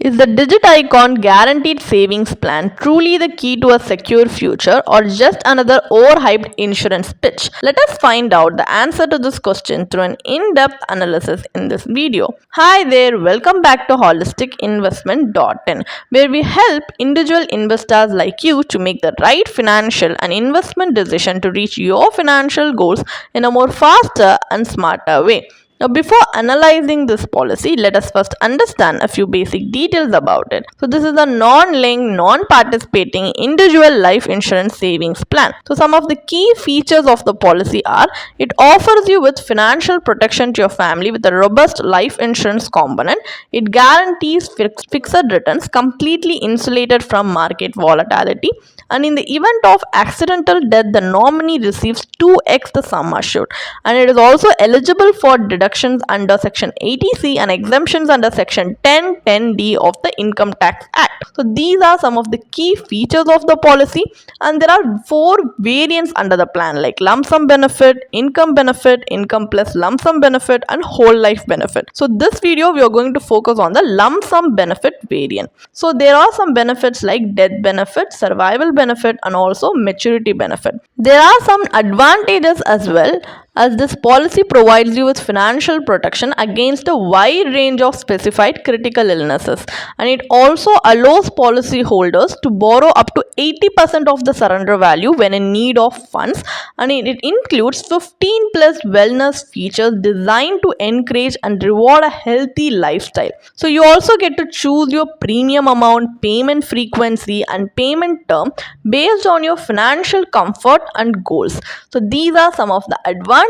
Is the digit icon guaranteed savings plan truly the key to a secure future or just another overhyped insurance pitch? Let us find out the answer to this question through an in-depth analysis in this video. Hi there, welcome back to holisticinvestment.in, where we help individual investors like you to make the right financial and investment decision to reach your financial goals in a more faster and smarter way. Now, before analyzing this policy, let us first understand a few basic details about it. So, this is a non-linked, non-participating individual life insurance savings plan. So, some of the key features of the policy are: it offers you with financial protection to your family with a robust life insurance component. It guarantees fixed returns completely insulated from market volatility. And in the event of accidental death, the nominee receives 2x the sum assured. And it is also eligible for deductions under Section 80C and exemptions under Section 1010D of the Income Tax Act. So these are some of the key features of the policy, and there are 4 variants under the plan, like lump sum benefit, income plus lump sum benefit, and whole life benefit. So this video we are going to focus on the lump sum benefit variant. So there are some benefits like death benefit, survival benefit, and also maturity benefit. There are some advantages as well, as this policy provides you with financial protection against a wide range of specified critical illnesses, and it also allows policyholders to borrow up to 80% of the surrender value when in need of funds, and it includes 15 plus wellness features designed to encourage and reward a healthy lifestyle. So you also get to choose your premium amount, payment frequency, and payment term based on your financial comfort and goals. So these are some of the advantages.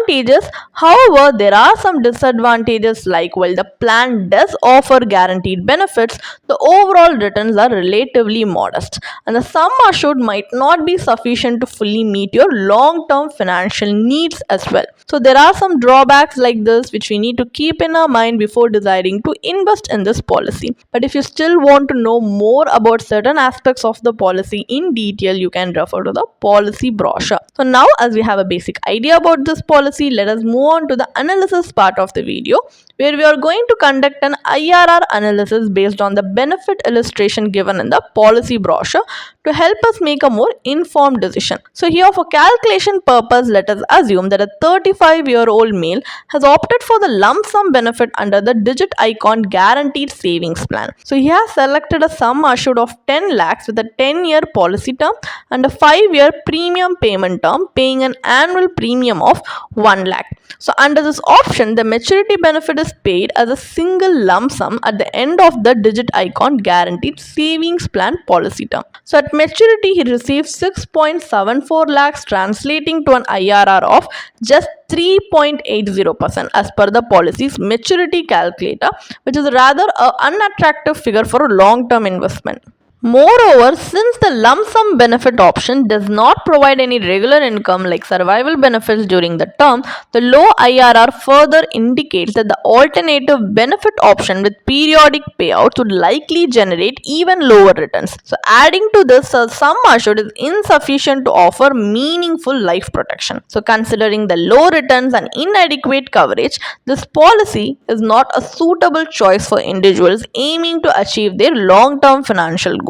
However, there are some disadvantages, like while the plan does offer guaranteed benefits, the overall returns are relatively modest, and the sum assured might not be sufficient to fully meet your long-term financial needs as well. So there are some drawbacks like this which we need to keep in our mind before deciding to invest in this policy. But if you still want to know more about certain aspects of the policy in detail, you can refer to the policy brochure. So now, as we have a basic idea about this policy, let us move on to the analysis part of the video, where we are going to conduct an IRR analysis based on the benefit illustration given in the policy brochure to help us make a more informed decision. So here, for calculation purpose, let us assume that a 35-year-old male has opted for the lump sum benefit under the digit icon guaranteed savings plan. So he has selected a sum assured of 10 lakhs with a 10-year policy term and a 5-year premium payment term, paying an annual premium of 1 lakh. So under this option, the maturity benefit is paid as a single lump sum at the end of the digit icon guaranteed savings plan policy term. So at maturity, he receives 6.74 lakhs, translating to an IRR of just 3.80% as per the policy's maturity calculator, which is rather an unattractive figure for a long-term investment. Moreover, since the lump sum benefit option does not provide any regular income like survival benefits during the term, the low IRR further indicates that the alternative benefit option with periodic payouts would likely generate even lower returns. So adding to this, the sum assured is insufficient to offer meaningful life protection. So considering the low returns and inadequate coverage, this policy is not a suitable choice for individuals aiming to achieve their long-term financial goals.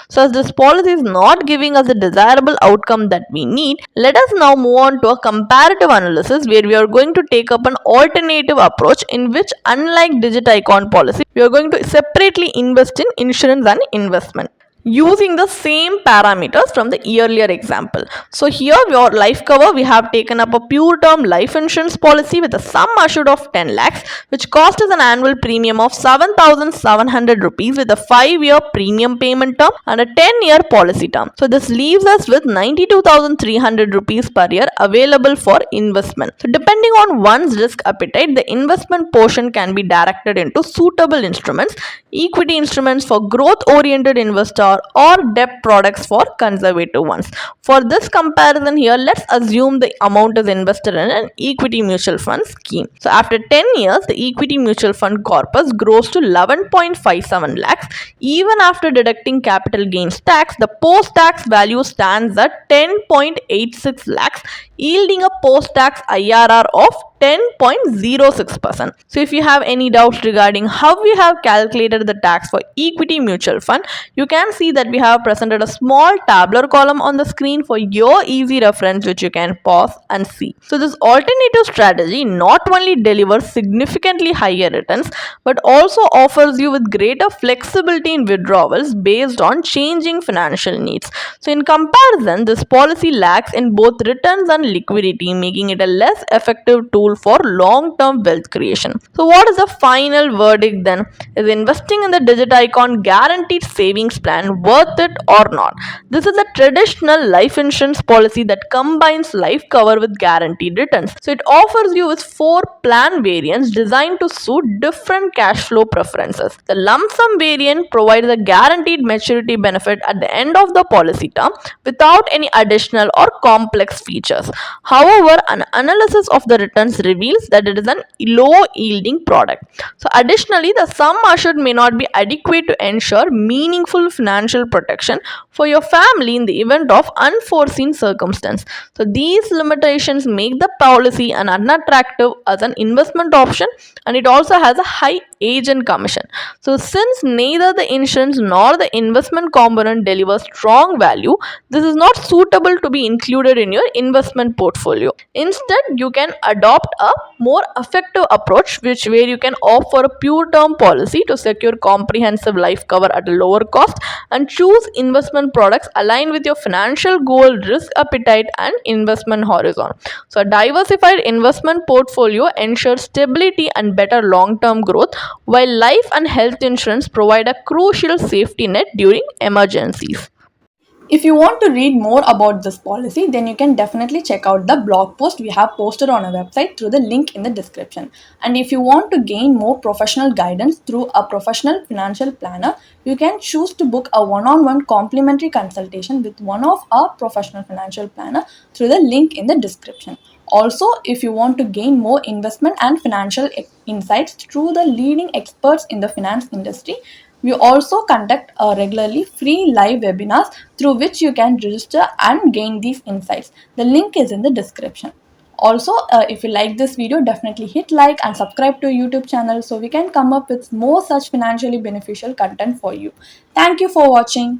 So as this policy is not giving us the desirable outcome that we need, let us now move on to a comparative analysis, where we are going to take up an alternative approach in which, unlike digit icon policy, we are going to separately invest in insurance and investment using the same parameters from the earlier example. So here, your life cover, we have taken up a pure term life insurance policy with a sum assured of 10 lakhs, which cost us an annual premium of 7,700 rupees with a 5-year premium payment term and a 10-year policy term. So this leaves us with 92,300 rupees per year available for investment. So depending on one's risk appetite, the investment portion can be directed into suitable instruments, equity instruments for growth-oriented investors, or debt products for conservative ones. For this comparison here, let's assume the amount is invested in an equity mutual fund scheme. So after 10 years, the equity mutual fund corpus grows to 11.57 lakhs. Even after deducting capital gains tax, the post-tax value stands at 10.86 lakhs, yielding a post-tax IRR of 10.06%. So if you have any doubts regarding how we have calculated the tax for equity mutual fund, you can see that we have presented a small tabular column on the screen for your easy reference, which you can pause and see. So this alternative strategy not only delivers significantly higher returns but also offers you with greater flexibility in withdrawals based on changing financial needs. So in comparison, this policy lacks in both returns and liquidity, making it a less effective tool for long-term wealth creation. So what is the final verdict then? Is investing in the Digit Icon guaranteed savings plan worth it or not? This is a traditional life insurance policy that combines life cover with guaranteed returns. So it offers you with four plan variants designed to suit different cash flow preferences. The lump sum variant provides a guaranteed maturity benefit at the end of the policy term without any additional or complex features. However, an analysis of the returns reveals that it is an low yielding product. So additionally, the sum assured may not be adequate to ensure meaningful financial protection for your family in the event of unforeseen circumstance. So these limitations make the policy an unattractive as an investment option, and it also has a high agent commission. So since neither the insurance nor the investment component delivers strong value, this is not suitable to be included in your investment portfolio. Instead, you can adopt a more effective approach where you can offer a pure term policy to secure comprehensive life cover at a lower cost and choose investment products aligned with your financial goal, risk appetite, and investment horizon. So a diversified investment portfolio ensures stability and better long-term growth, while life and health insurance provide a crucial safety net during emergencies. If you want to read more about this policy, then you can definitely check out the blog post we have posted on our website through the link in the description. And if you want to gain more professional guidance through a professional financial planner, you can choose to book a one-on-one complimentary consultation with one of our professional financial planner through the link in the description. Also, if you want to gain more investment and financial insights through the leading experts in the finance industry, we also conduct regularly free live webinars through which you can register and gain these insights. The link is in the description. Also, if you like this video, definitely hit like and subscribe to YouTube channel so we can come up with more such financially beneficial content for you. Thank you for watching.